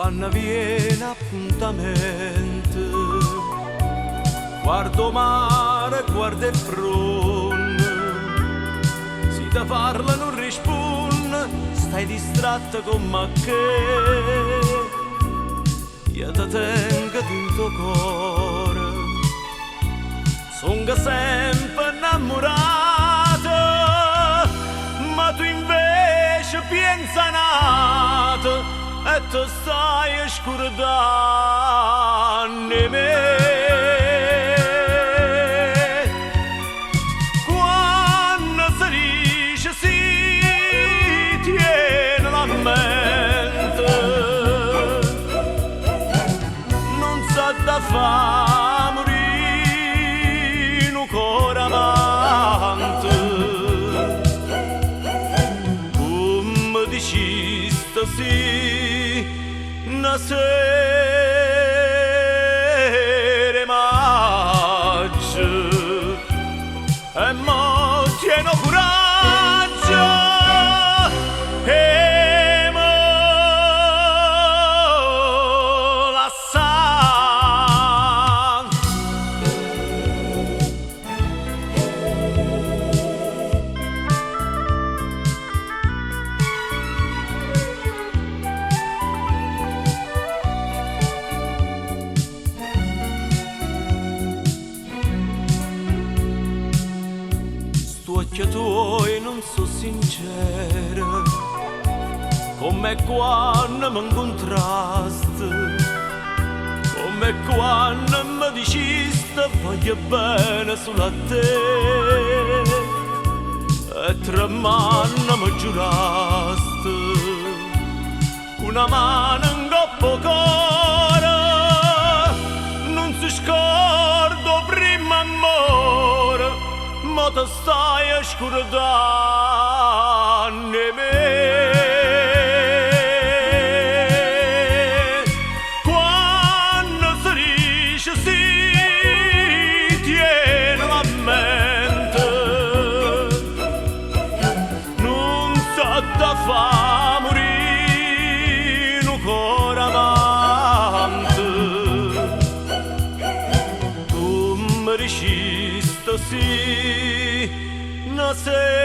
quando viene appuntamento, guardo mare, guardo il front, si te parla non risponde, stai distratta con me che io te tengo dentro cuore, sono sempre innamorata, ma tu invece pensa nato e tu stai scordando me. Quando si dice si tiene la mente, non sa da fa morire un cuore amante, come dici stasera una sera maggio e mo tieno coraggio e mo la sa. Occhi tuoi non so sincero, come quando mi incontrasti, come quando mi dicesti voglio bene solo a te, e tre mani mi giurasti, una mano in coppo cuore, non si scordo prima amore, ma te stai scordando me. Quando si dice si tiene la mente, non sa da fa morire un cuore amante, tu mi dicesti sì una sera